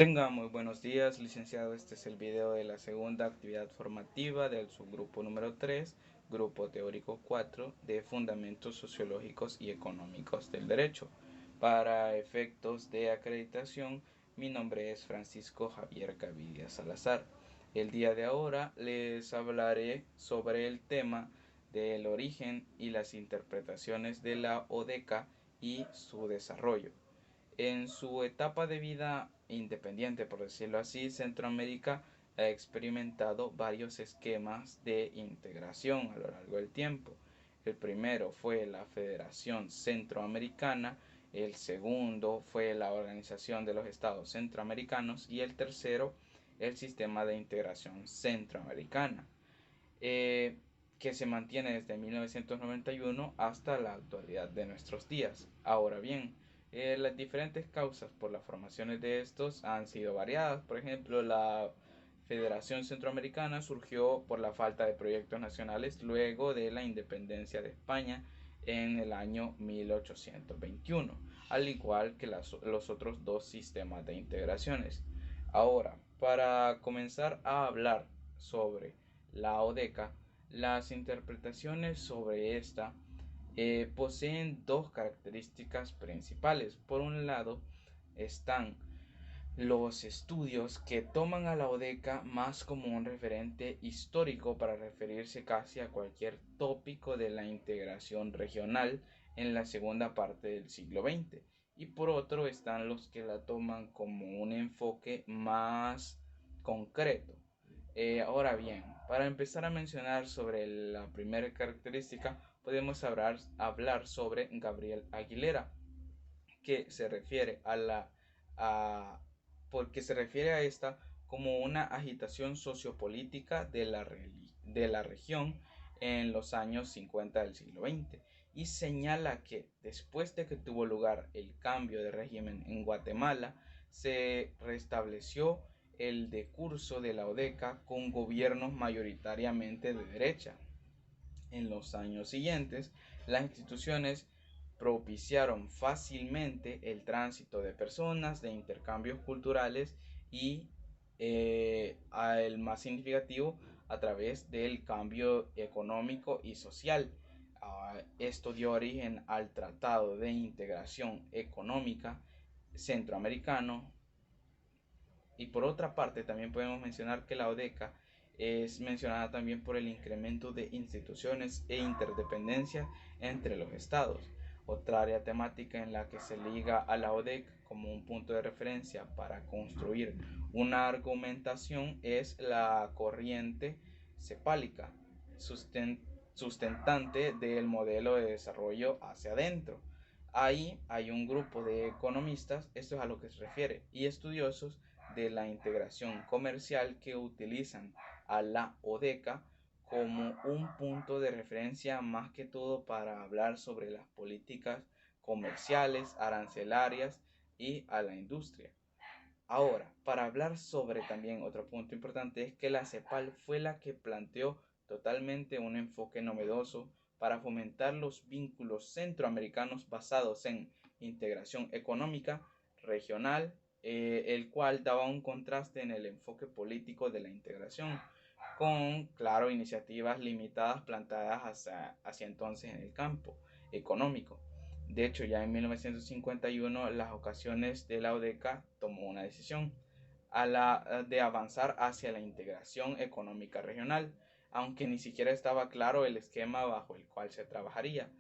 Tenga muy buenos días, licenciado. Este es el video de la segunda actividad formativa del subgrupo número 3, grupo teórico 4, de fundamentos sociológicos y económicos del derecho. Para efectos de acreditación, mi nombre es Francisco Javier Gavidia Salazar. El día de ahora les hablaré sobre el tema del origen y las interpretaciones de la ODECA y su desarrollo. En su etapa de vida independiente, por decirlo así, Centroamérica ha experimentado varios esquemas de integración a lo largo del tiempo. El primero fue la Federación Centroamericana, el segundo fue la Organización de los Estados Centroamericanos y el tercero el Sistema de Integración Centroamericana, eh, que se mantiene desde 1991 hasta la actualidad de nuestros días. Ahora bien, las diferentes causas por las formaciones de estos han sido variadas. Por ejemplo, la Federación Centroamericana surgió por la falta de proyectos nacionales luego de la independencia de España en el año 1821, al igual que los otros dos sistemas de integraciones. Ahora, para comenzar a hablar sobre la ODECA, las interpretaciones sobre esta poseen dos características principales. Por un lado, están los estudios que toman a la ODECA más como un referente histórico para referirse casi a cualquier tópico de la integración regional en la segunda parte del siglo XX. Y por otro están los que la toman como un enfoque más concreto. Ahora bien, para empezar a mencionar sobre la primera característica, podemos hablar sobre Gabriel Aguilera, que se refiere a, porque se refiere a esta como una agitación sociopolítica de la región en los años 50 del siglo XX, y señala que después de que tuvo lugar el cambio de régimen en Guatemala, se restableció el decurso de la ODECA con gobiernos mayoritariamente de derecha. En los años siguientes, las instituciones propiciaron fácilmente el tránsito de personas, de intercambios culturales y el más significativo a través del cambio económico y social. Esto dio origen al Tratado de Integración Económica Centroamericano. Y por otra parte, también podemos mencionar que la ODECA es mencionada también por el incremento de instituciones e interdependencia entre los estados. Otra área temática en la que se liga a la ODECA como un punto de referencia para construir una argumentación es la corriente cepálica, sustentante del modelo de desarrollo hacia adentro. Ahí hay un grupo de economistas, esto es a lo que se refiere, y estudiosos de la integración comercial que utilizan a la ODECA como un punto de referencia más que todo para hablar sobre las políticas comerciales, arancelarias y a la industria. Ahora, para hablar sobre también otro punto importante es que la CEPAL fue la que planteó totalmente un enfoque novedoso para fomentar los vínculos centroamericanos basados en integración económica, regional, el cual daba un contraste en el enfoque político de la integración, con, claro, iniciativas limitadas plantadas hacia entonces en el campo económico. De hecho, ya en 1951 las ocasiones de la ODECA tomó una decisión de avanzar hacia la integración económica regional, aunque ni siquiera estaba claro el esquema bajo el cual se trabajaría.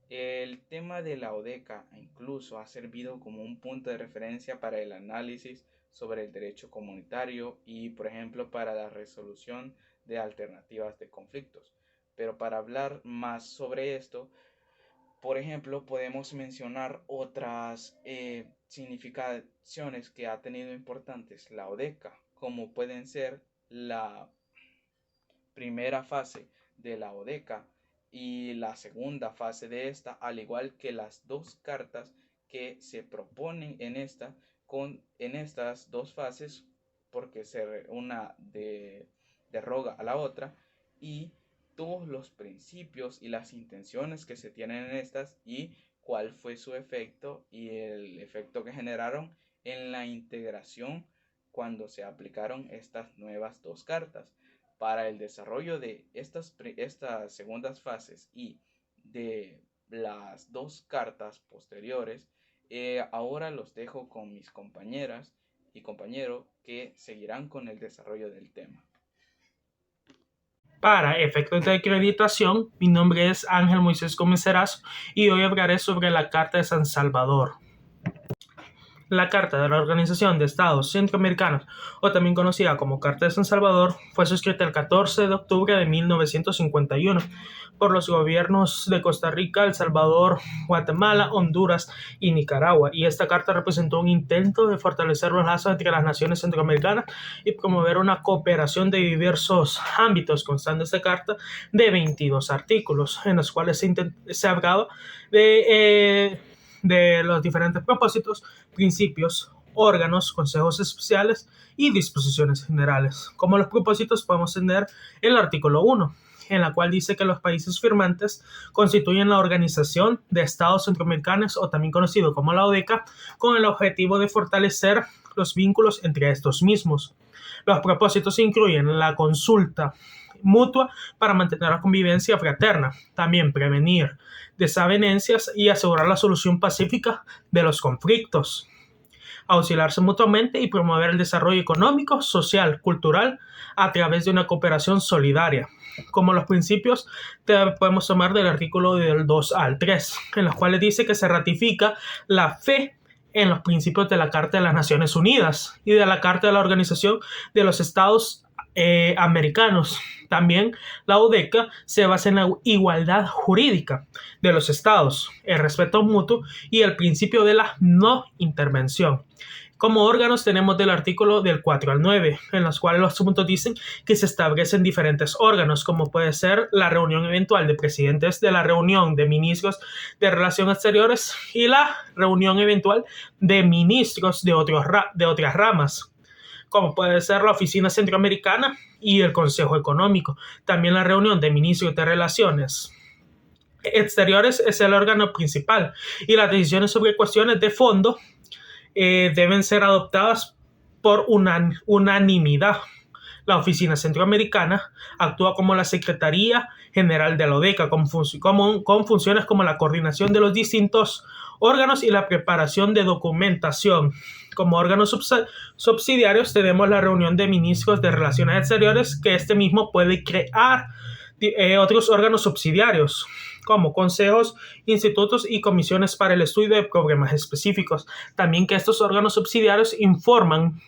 El tema de la ODECA incluso ha servido como un punto de referencia para el análisis sobre el derecho comunitario y, por ejemplo, para la resolución de alternativas de conflictos. Pero para hablar más sobre esto, por ejemplo, podemos mencionar otras significaciones que ha tenido importantes la ODECA, como pueden ser la primera fase de la ODECA y la segunda fase de esta, al igual que las dos cartas que se proponen en estas dos fases, porque una deroga a la otra, y todos los principios y las intenciones que se tienen en estas y cuál fue su efecto y el efecto que generaron en la integración cuando se aplicaron estas nuevas dos cartas. Para el desarrollo de estas segundas fases y de las dos cartas posteriores, ahora los dejo con mis compañeras y compañero que seguirán con el desarrollo del tema. Para efectos de acreditación, mi nombre es Ángel Moisés Gómez Erazo y hoy hablaré sobre la Carta de San Salvador. La Carta de la Organización de Estados Centroamericanos, o también conocida como Carta de San Salvador, fue suscrita el 14 de octubre de 1951 por los gobiernos de Costa Rica, El Salvador, Guatemala, Honduras y Nicaragua. Y esta carta representó un intento de fortalecer los lazos entre las naciones centroamericanas y promover una cooperación de diversos ámbitos, constando esta carta de 22 artículos, en los cuales se hablaba de los diferentes propósitos, principios, órganos, consejos especiales y disposiciones generales. Como los propósitos podemos tener el artículo 1, en la cual dice que los países firmantes constituyen la Organización de Estados Centroamericanos, o también conocido como la ODECA, con el objetivo de fortalecer los vínculos entre estos mismos. Los propósitos incluyen la consulta mutua para mantener la convivencia fraterna, también prevenir desavenencias y asegurar la solución pacífica de los conflictos, auxiliarse mutuamente y promover el desarrollo económico, social, cultural a través de una cooperación solidaria. Como los principios podemos tomar del artículo del 2 al 3, en los cuales dice que se ratifica la fe en los principios de la Carta de las Naciones Unidas y de la Carta de la Organización de los Estados Americanos. También la ODECA se basa en la igualdad jurídica de los estados, el respeto mutuo y el principio de la no intervención. Como órganos tenemos del artículo del 4 al 9, en los cuales los puntos dicen que se establecen diferentes órganos, como puede ser la reunión eventual de presidentes de la reunión de ministros de Relaciones Exteriores y la reunión eventual de ministros de otras ramas, como puede ser la Oficina Centroamericana y el Consejo Económico. También la reunión de ministros de Relaciones Exteriores es el órgano principal y las decisiones sobre cuestiones de fondo deben ser adoptadas por unanimidad. La Oficina Centroamericana actúa como la Secretaría General de la ODECA, con funciones como la coordinación de los distintos órganos y la preparación de documentación. Como órganos subsidiarios tenemos la reunión de ministros de Relaciones Exteriores, que este mismo puede crear otros órganos subsidiarios, como consejos, institutos y comisiones para el estudio de problemas específicos. También que estos órganos subsidiarios informan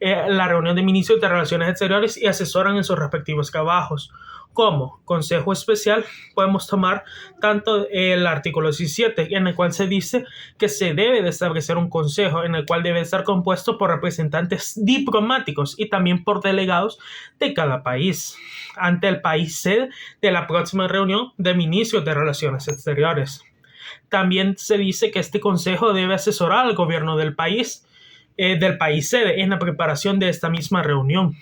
la reunión de ministros de Relaciones Exteriores y asesoran en sus respectivos trabajos. Como consejo especial podemos tomar tanto el artículo 17, en el cual se dice que se debe de establecer un consejo en el cual debe estar compuesto por representantes diplomáticos y también por delegados de cada país ante el país sede de la próxima reunión de ministros de Relaciones Exteriores. También se dice que este consejo debe asesorar al gobierno del país sede en la preparación de esta misma reunión.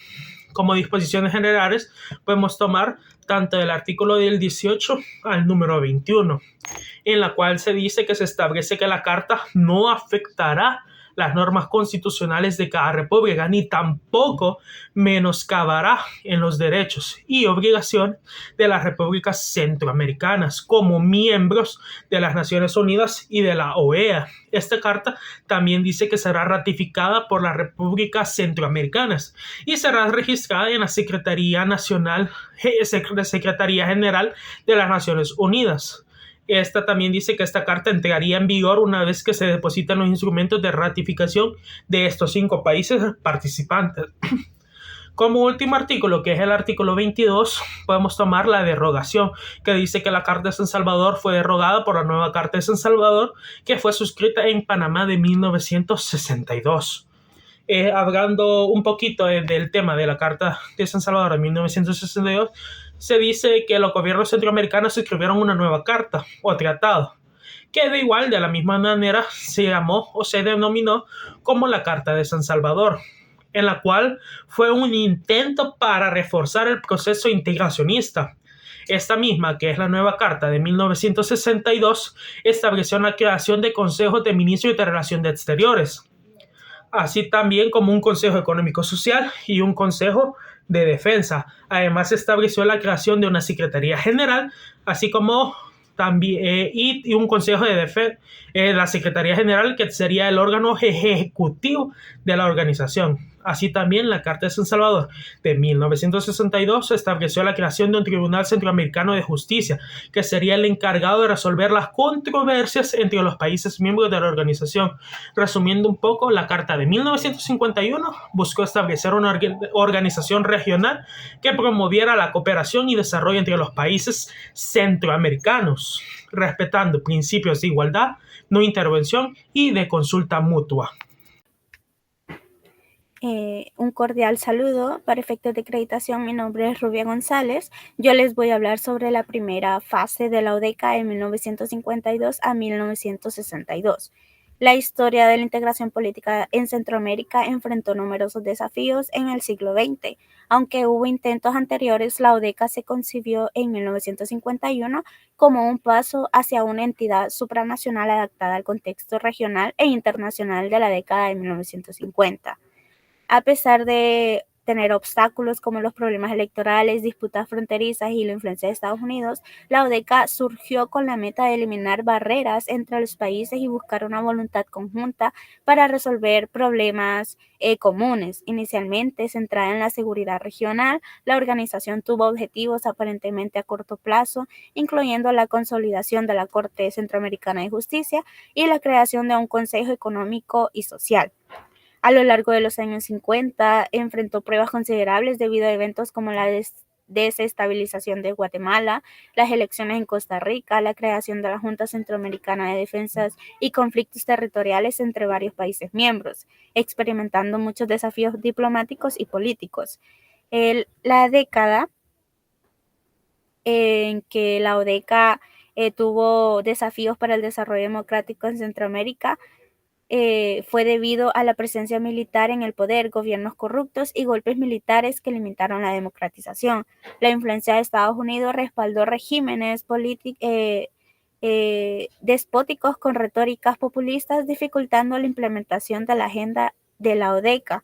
Como disposiciones generales podemos tomar tanto del artículo del 18 al número 21, en la cual se dice que se establece que la Carta no afectará las normas constitucionales de cada república, ni tampoco menoscabará en los derechos y obligaciones de las repúblicas centroamericanas como miembros de las Naciones Unidas y de la OEA. Esta carta también dice que será ratificada por las repúblicas centroamericanas y será registrada en la Secretaría General de las Naciones Unidas. Esta también dice que esta carta entraría en vigor una vez que se depositan los instrumentos de ratificación de estos 5 países participantes. Como último artículo, que es el artículo 22, podemos tomar la derogación, que dice que la Carta de San Salvador fue derogada por la nueva Carta de San Salvador, que fue suscrita en Panamá de 1962. Hablando un poquito del tema de la Carta de San Salvador de 1962, se dice que los gobiernos centroamericanos escribieron una nueva carta o tratado, que de la misma manera se llamó o se denominó como la Carta de San Salvador, en la cual fue un intento para reforzar el proceso integracionista. Esta misma, que es la nueva Carta de 1962, estableció la creación de consejos de ministros de Relaciones Exteriores. así también como un Consejo Económico Social y un Consejo de Defensa. Además, se estableció la creación de una Secretaría General, así como también y un Consejo de Defensa, la Secretaría General, que sería el órgano ejecutivo de la organización. Así también, la Carta de San Salvador de 1962 estableció la creación de un Tribunal Centroamericano de Justicia, que sería el encargado de resolver las controversias entre los países miembros de la organización. Resumiendo un poco, la Carta de 1951 buscó establecer una organización regional que promoviera la cooperación y desarrollo entre los países centroamericanos, respetando principios de igualdad, no intervención y de consulta mutua. Un cordial saludo. Para efectos de acreditación, mi nombre es Rubia González. Yo les voy a hablar sobre la primera fase de la ODECA de 1952 a 1962. La historia de la integración política en Centroamérica enfrentó numerosos desafíos en el siglo XX. Aunque hubo intentos anteriores, la ODECA se concibió en 1951 como un paso hacia una entidad supranacional adaptada al contexto regional e internacional de la década de 1950. A pesar de tener obstáculos como los problemas electorales, disputas fronterizas y la influencia de Estados Unidos, la ODECA surgió con la meta de eliminar barreras entre los países y buscar una voluntad conjunta para resolver problemas comunes. Inicialmente centrada en la seguridad regional, la organización tuvo objetivos aparentemente a corto plazo, incluyendo la consolidación de la Corte Centroamericana de Justicia y la creación de un Consejo Económico y Social. A lo largo de los años 50 enfrentó pruebas considerables debido a eventos como la desestabilización de Guatemala, las elecciones en Costa Rica, la creación de la Junta Centroamericana de Defensas y conflictos territoriales entre varios países miembros, experimentando muchos desafíos diplomáticos y políticos. La década en que la ODECA tuvo desafíos para el desarrollo democrático en Centroamérica fue debido a la presencia militar en el poder, gobiernos corruptos y golpes militares que limitaron la democratización. La influencia de Estados Unidos respaldó regímenes despóticos con retóricas populistas, dificultando la implementación de la agenda de la ODECA.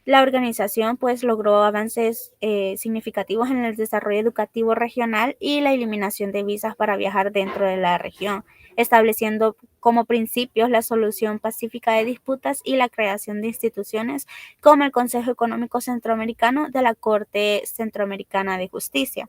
La organización pues logró avances significativos en el desarrollo educativo regional y la eliminación de visas para viajar dentro de la región, estableciendo como principios la solución pacífica de disputas y la creación de instituciones como el Consejo Económico Centroamericano de la Corte Centroamericana de Justicia.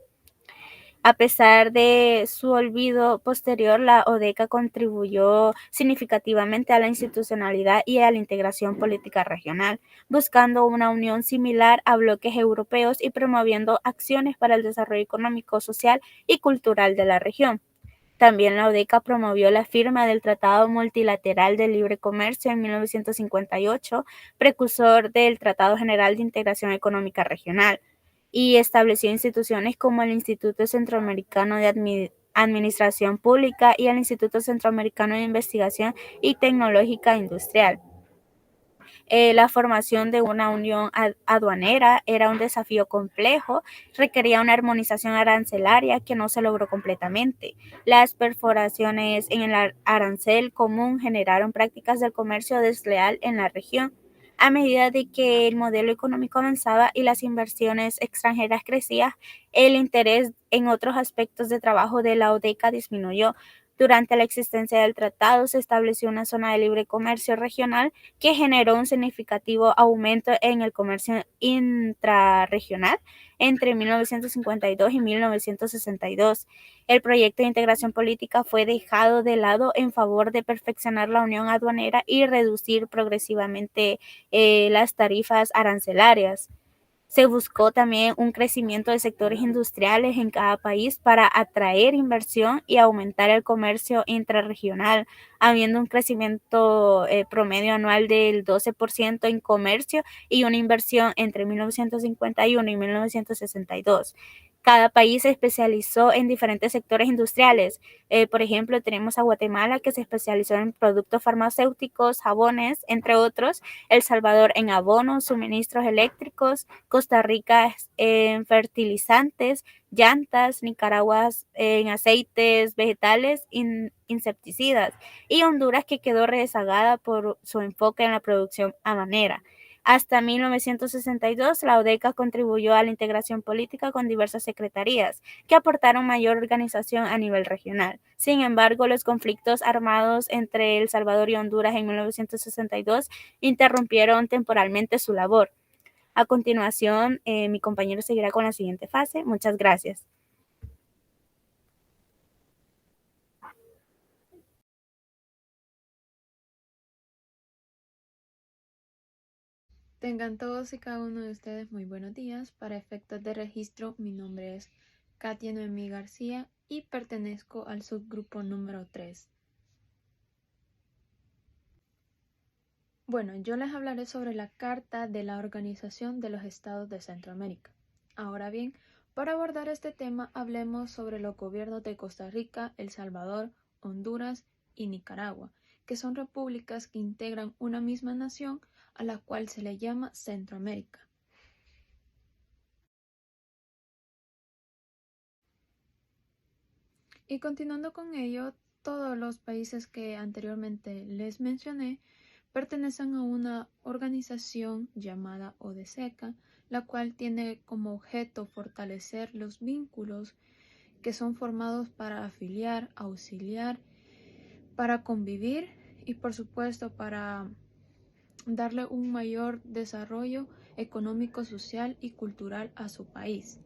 A pesar de su olvido posterior, la ODECA contribuyó significativamente a la institucionalidad y a la integración política regional, buscando una unión similar a bloques europeos y promoviendo acciones para el desarrollo económico, social y cultural de la región. También la ODECA promovió la firma del Tratado Multilateral de Libre Comercio en 1958, precursor del Tratado General de Integración Económica Regional, y estableció instituciones como el Instituto Centroamericano de Administración Pública y el Instituto Centroamericano de Investigación y Tecnológica Industrial. La formación de una unión aduanera era un desafío complejo, requería una armonización arancelaria que no se logró completamente. Las perforaciones en el arancel común generaron prácticas del comercio desleal en la región. A medida de que el modelo económico avanzaba y las inversiones extranjeras crecían, el interés en otros aspectos de trabajo de la ODECA disminuyó. Durante la existencia del tratado se estableció una zona de libre comercio regional que generó un significativo aumento en el comercio intrarregional entre 1952 y 1962. El proyecto de integración política fue dejado de lado en favor de perfeccionar la unión aduanera y reducir progresivamente las tarifas arancelarias. Se buscó también un crecimiento de sectores industriales en cada país para atraer inversión y aumentar el comercio intrarregional, habiendo un crecimiento promedio anual del 12% en comercio y una inversión entre 1951 y 1962. Cada país se especializó en diferentes sectores industriales. Por ejemplo, tenemos a Guatemala, que se especializó en productos farmacéuticos, jabones, entre otros. El Salvador en abonos, suministros eléctricos. Costa Rica en fertilizantes. llantas, Nicaragua en aceites vegetales insecticidas y Honduras, que quedó rezagada por su enfoque en la producción habanera. Hasta 1962, la ODECA contribuyó a la integración política con diversas secretarías que aportaron mayor organización a nivel regional. Sin embargo, los conflictos armados entre El Salvador y Honduras en 1962 interrumpieron temporalmente su labor. A continuación, mi compañero seguirá con la siguiente fase. Muchas gracias. Tengan todos y cada uno de ustedes muy buenos días. Para efectos de registro, mi nombre es Katia Noemí García y pertenezco al subgrupo número 3. Bueno, yo les hablaré sobre la Carta de la Organización de los Estados de Centroamérica. Ahora bien, para abordar este tema, hablemos sobre los gobiernos de Costa Rica, El Salvador, Honduras y Nicaragua, que son repúblicas que integran una misma nación a la cual se le llama Centroamérica. Y continuando con ello, todos los países que anteriormente les mencioné pertenecen a una organización llamada ODECA, la cual tiene como objeto fortalecer los vínculos que son formados para afiliar, auxiliar, para convivir y por supuesto para darle un mayor desarrollo económico, social y cultural a su país.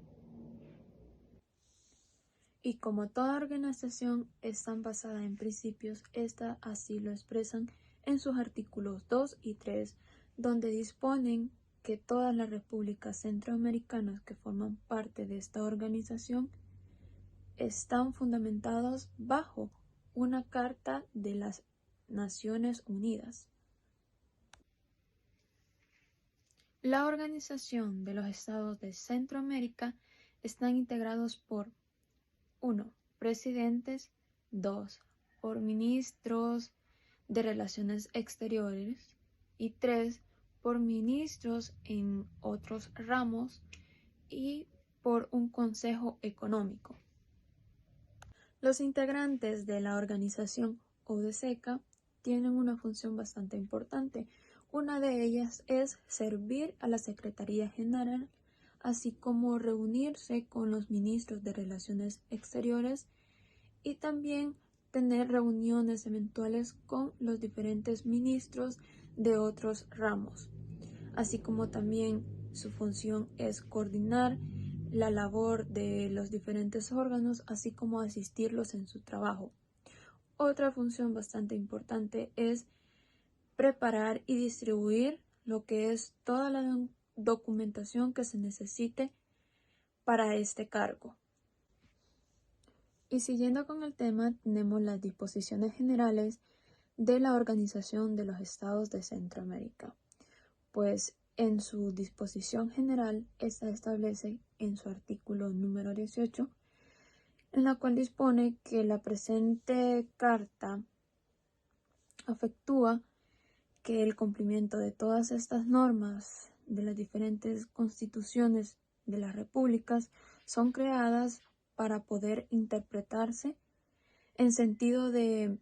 Y como toda organización están basadas en principios, esta así lo expresan en sus artículos 2 y 3, donde disponen que todas las repúblicas centroamericanas que forman parte de esta organización están fundamentadas bajo una Carta de las Naciones Unidas. La Organización de los Estados de Centroamérica están integrados por 1. Presidentes. 2. Por ministros de Relaciones Exteriores. Y 3. Por ministros en otros ramos y por un consejo económico. Los integrantes de la organización ODECA tienen una función bastante importante. Una de ellas es servir a la Secretaría General, así como reunirse con los ministros de Relaciones Exteriores y también tener reuniones eventuales con los diferentes ministros de otros ramos, así como también su función es coordinar la labor de los diferentes órganos, así como asistirlos en su trabajo. Otra función bastante importante es preparar y distribuir lo que es toda la documentación que se necesite para este cargo. Y siguiendo con el tema, tenemos las disposiciones generales de la Organización de los Estados de Centroamérica. Pues en su disposición general, esta establece en su artículo número 18, en la cual dispone que la presente carta efectúa que el cumplimiento de todas estas normas de las diferentes constituciones de las repúblicas son creadas para poder interpretarse en sentido de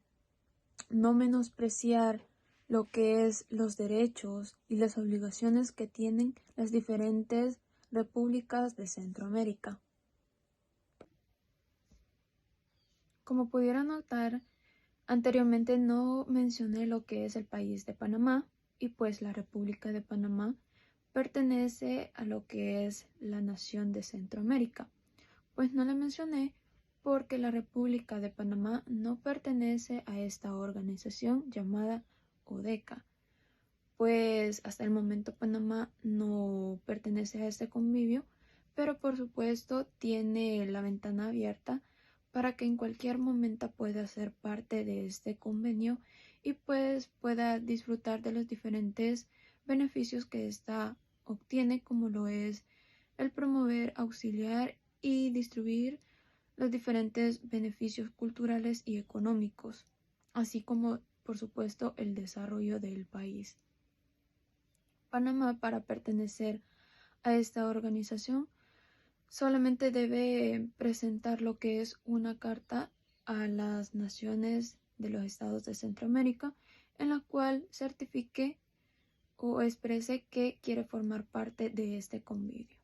no menospreciar lo que es los derechos y las obligaciones que tienen las diferentes repúblicas de Centroamérica. Como pudieron notar, anteriormente no mencioné lo que es el país de Panamá, y pues la República de Panamá pertenece a lo que es la nación de Centroamérica. Pues no la mencioné porque la República de Panamá no pertenece a esta organización llamada ODECA, pues hasta el momento Panamá no pertenece a este convivio, pero por supuesto tiene la ventana abierta para que en cualquier momento pueda ser parte de este convenio y pues pueda disfrutar de los diferentes beneficios que ésta obtiene, como lo es el promover, auxiliar y distribuir los diferentes beneficios culturales y económicos, así como por supuesto el desarrollo del país. Panamá, para pertenecer a esta organización, solamente debe presentar lo que es una carta a las naciones de los estados de Centroamérica, en la cual certifique o exprese que quiere formar parte de este convivio.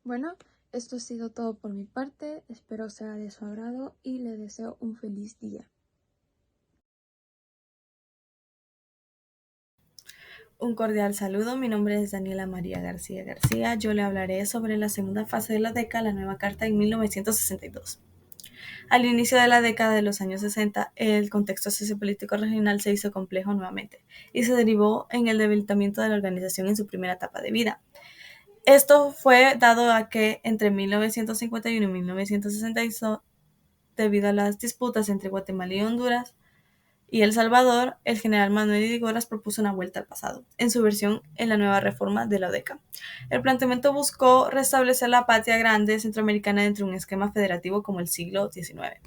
Bueno, esto ha sido todo por mi parte, espero sea de su agrado y le deseo un feliz día. Un cordial saludo, mi nombre es Daniela María García García. Yo le hablaré sobre la segunda fase de la década, la nueva carta en 1962. Al inicio de la década de los años 60, el contexto sociopolítico regional se hizo complejo nuevamente y se derivó en el debilitamiento de la organización en su primera etapa de vida. Esto fue dado a que entre 1951 y 1962, debido a las disputas entre Guatemala y Honduras, y El Salvador, el general Manuel Irigoras propuso una vuelta al pasado, en su versión en la nueva reforma de la ODECA. El planteamiento buscó restablecer la patria grande centroamericana dentro de un esquema federativo como el siglo XIX.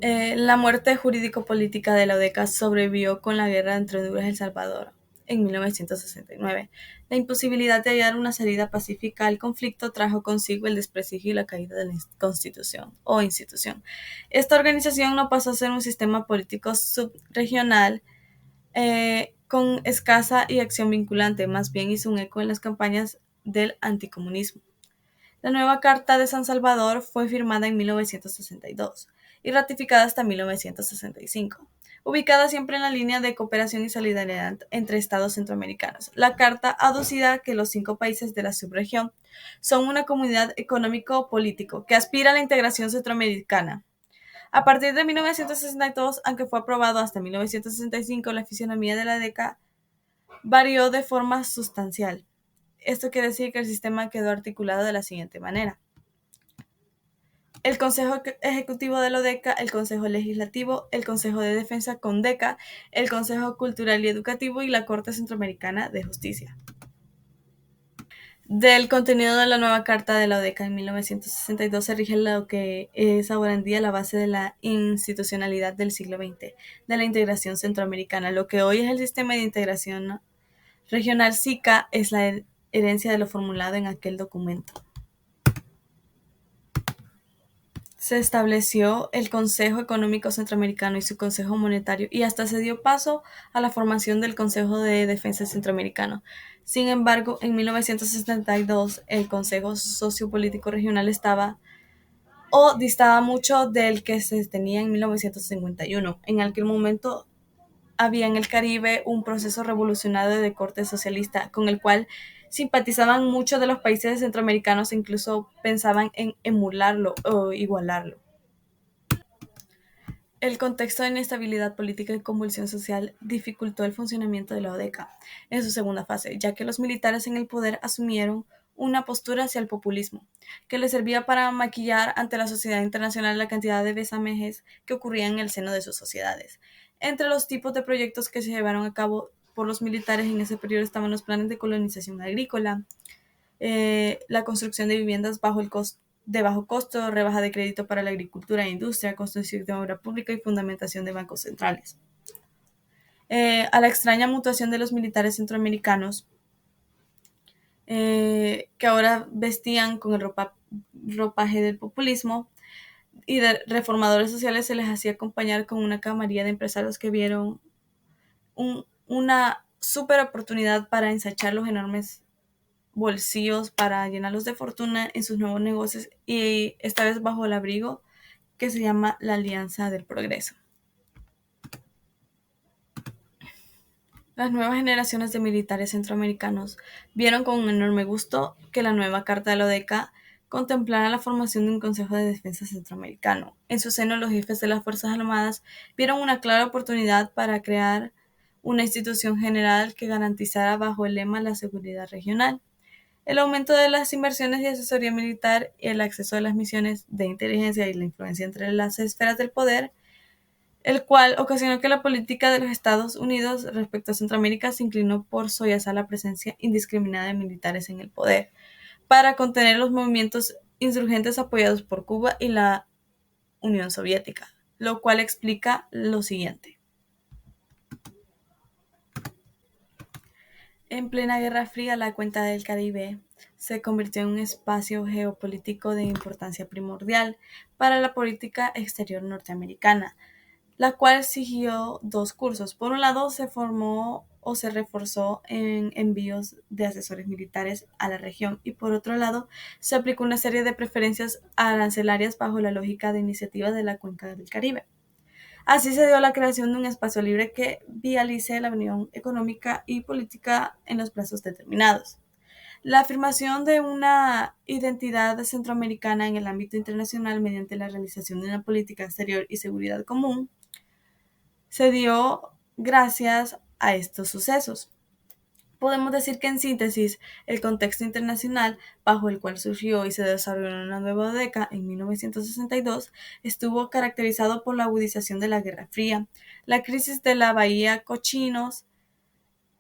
La muerte jurídico-política de la ODECA sobrevivió con la guerra entre Honduras y El Salvador en 1969. La imposibilidad de hallar una salida pacífica al conflicto trajo consigo el desprestigio y la caída de la constitución o institución. Esta organización no pasó a ser un sistema político subregional con escasa y acción vinculante, más bien hizo un eco en las campañas del anticomunismo. La nueva Carta de San Salvador fue firmada en 1962 y ratificada hasta 1965, ubicada siempre en la línea de cooperación y solidaridad entre estados centroamericanos. La carta aducida que los 5 países de la subregión son una comunidad económico-político que aspira a la integración centroamericana. A partir de 1962, aunque fue aprobado hasta 1965, la fisionomía de la década varió de forma sustancial. Esto quiere decir que el sistema quedó articulado de la siguiente manera: el Consejo Ejecutivo de la ODECA, el Consejo Legislativo, el Consejo de Defensa CONDECA, el Consejo Cultural y Educativo y la Corte Centroamericana de Justicia. Del contenido de la nueva Carta de la ODECA en 1962 se rige lo que es ahora en día la base de la institucionalidad del siglo XX, de la integración centroamericana. Lo que hoy es el Sistema de Integración Regional SICA es la herencia de lo formulado en aquel documento. Se estableció el Consejo Económico Centroamericano y su Consejo Monetario, y hasta se dio paso a la formación del Consejo de Defensa Centroamericano. Sin embargo, en 1962 el Consejo Sociopolítico Regional distaba mucho del que se tenía en 1951. En aquel momento había en el Caribe un proceso revolucionario de corte socialista, con el cual simpatizaban muchos de los países centroamericanos e incluso pensaban en emularlo o igualarlo. El contexto de inestabilidad política y convulsión social dificultó el funcionamiento de la ODECA en su segunda fase, ya que los militares en el poder asumieron una postura hacia el populismo, que les servía para maquillar ante la sociedad internacional la cantidad de vejámenes que ocurrían en el seno de sus sociedades. Entre los tipos de proyectos que se llevaron a cabo por los militares en ese periodo estaban los planes de colonización agrícola, la construcción de viviendas de bajo costo, rebaja de crédito para la agricultura e industria, construcción de obra pública y fundamentación de bancos centrales. A la extraña mutación de los militares centroamericanos, que ahora vestían con el ropaje del populismo, y de reformadores sociales, se les hacía acompañar con una camarilla de empresarios que vieron una super oportunidad para ensanchar los enormes bolsillos, para llenarlos de fortuna en sus nuevos negocios, y esta vez bajo el abrigo que se llama la Alianza del Progreso. Las nuevas generaciones de militares centroamericanos vieron con un enorme gusto que la nueva Carta de la ODECA contemplara la formación de un Consejo de Defensa Centroamericano. En su seno, los jefes de las Fuerzas Armadas vieron una clara oportunidad para crear una institución general que garantizara bajo el lema la seguridad regional, el aumento de las inversiones de asesoría militar y el acceso a las misiones de inteligencia y la influencia entre las esferas del poder, el cual ocasionó que la política de los Estados Unidos respecto a Centroamérica se inclinó por sollozar la presencia indiscriminada de militares en el poder, para contener los movimientos insurgentes apoyados por Cuba y la Unión Soviética. lo cual explica lo siguiente. En plena Guerra Fría, la cuenca del Caribe se convirtió en un espacio geopolítico de importancia primordial para la política exterior norteamericana, la cual siguió dos cursos. Por un lado, se formó o se reforzó en envíos de asesores militares a la región, y por otro lado, se aplicó una serie de preferencias arancelarias bajo la lógica de iniciativa de la cuenca del Caribe. Así se dio la creación de un espacio libre que vialice la unión económica y política en los plazos determinados. La afirmación de una identidad centroamericana en el ámbito internacional mediante la realización de una política exterior y seguridad común se dio gracias a estos sucesos. Podemos decir que, en síntesis, el contexto internacional bajo el cual surgió y se desarrolló una nueva década en 1962 estuvo caracterizado por la agudización de la Guerra Fría, la crisis de la Bahía Cochinos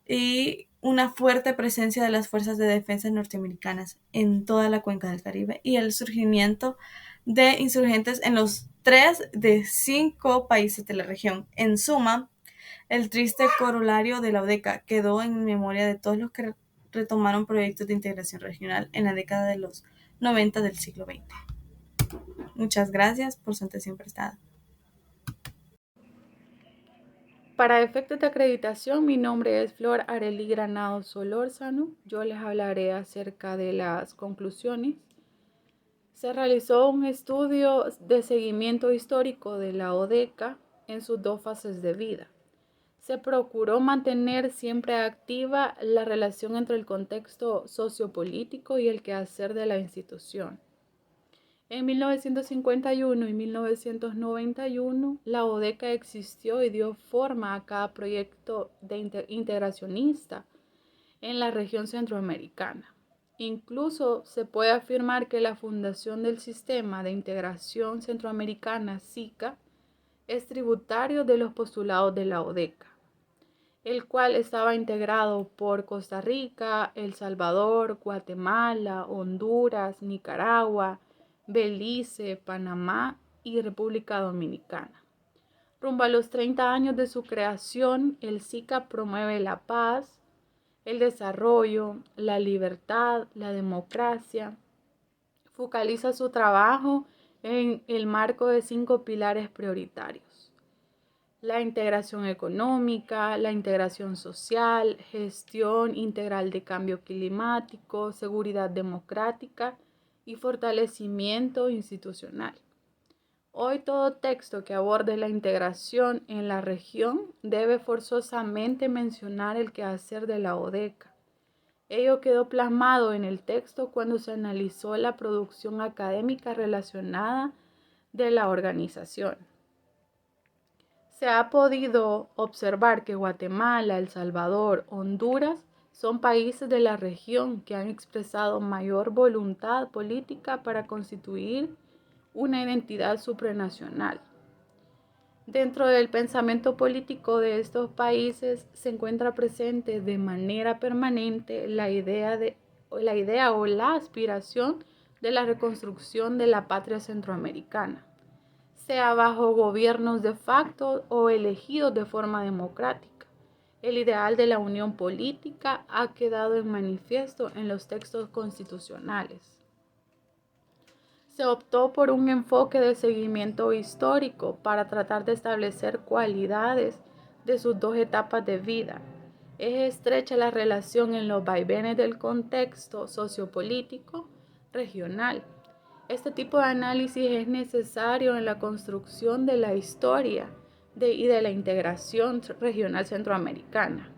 y una fuerte presencia de las fuerzas de defensa norteamericanas en toda la cuenca del Caribe y el surgimiento de insurgentes en los 3 de 5 países de la región. En suma, el triste corolario de la ODECA quedó en memoria de todos los que retomaron proyectos de integración regional en la década de los 90 del siglo XX. Muchas gracias por su atención prestada. Para efectos de acreditación, mi nombre es Flor Arely Granado Solórzano. Yo les hablaré acerca de las conclusiones. Se realizó un estudio de seguimiento histórico de la ODECA en sus dos fases de vida. Se procuró mantener siempre activa la relación entre el contexto sociopolítico y el quehacer de la institución. En 1951 y 1991, la ODECA existió y dio forma a cada proyecto integracionista en la región centroamericana. Incluso se puede afirmar que la fundación del Sistema de Integración Centroamericana, SICA, es tributario de los postulados de la ODECA, el cual estaba integrado por Costa Rica, El Salvador, Guatemala, Honduras, Nicaragua, Belice, Panamá y República Dominicana. Rumbo a los 30 años de su creación, el SICA promueve la paz, el desarrollo, la libertad, la democracia. Focaliza su trabajo en el marco de 5 pilares prioritarios: la integración económica, la integración social, gestión integral de cambio climático, seguridad democrática y fortalecimiento institucional. Hoy todo texto que aborde la integración en la región debe forzosamente mencionar el quehacer de la ODECA. Ello quedó plasmado en el texto cuando se analizó la producción académica relacionada de la organización. Se ha podido observar que Guatemala, El Salvador, Honduras son países de la región que han expresado mayor voluntad política para constituir una identidad supranacional. Dentro del pensamiento político de estos países se encuentra presente de manera permanente la idea o la aspiración de la reconstrucción de la patria centroamericana, sea bajo gobiernos de facto o elegidos de forma democrática. El ideal de la unión política ha quedado en manifiesto en los textos constitucionales. Se optó por un enfoque de seguimiento histórico para tratar de establecer cualidades de sus dos etapas de vida. Es estrecha la relación en los vaivenes del contexto sociopolítico regional. Este tipo de análisis es necesario en la construcción de la historia y de la integración regional centroamericana.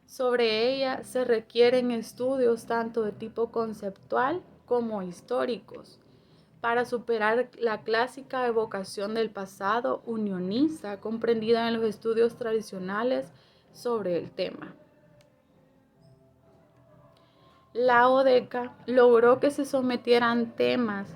Sobre ella se requieren estudios tanto de tipo conceptual como históricos para superar la clásica evocación del pasado unionista comprendida en los estudios tradicionales sobre el tema. La ODECA logró que se sometieran temas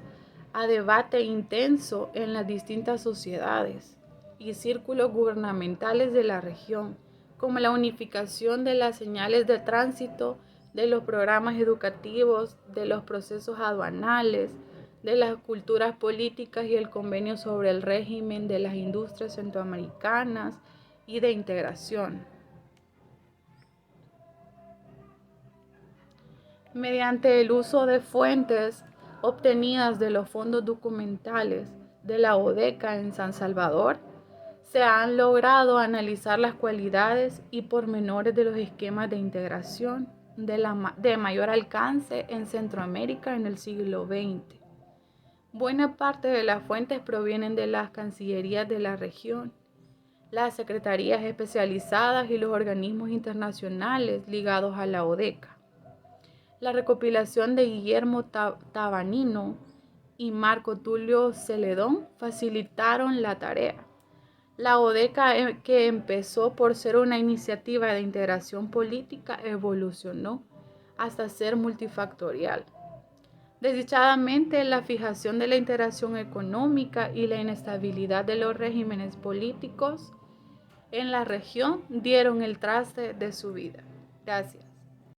a debate intenso en las distintas sociedades y círculos gubernamentales de la región, como la unificación de las señales de tránsito, de los programas educativos, de los procesos aduanales, de las culturas políticas y el convenio sobre el régimen de las industrias centroamericanas y de integración. Mediante el uso de fuentes obtenidas de los fondos documentales de la ODECA en San Salvador, se han logrado analizar las cualidades y pormenores de los esquemas de integración de mayor alcance en Centroamérica en el siglo XX. Buena parte de las fuentes provienen de las cancillerías de la región, las secretarías especializadas y los organismos internacionales ligados a la ODECA. La recopilación de Guillermo Tabanino y Marco Tulio Celedón facilitaron la tarea. La ODECA, que empezó por ser una iniciativa de integración política, evolucionó hasta ser multifactorial. Desdichadamente, la fijación de la integración económica y la inestabilidad de los regímenes políticos en la región dieron el traste de su vida. Gracias.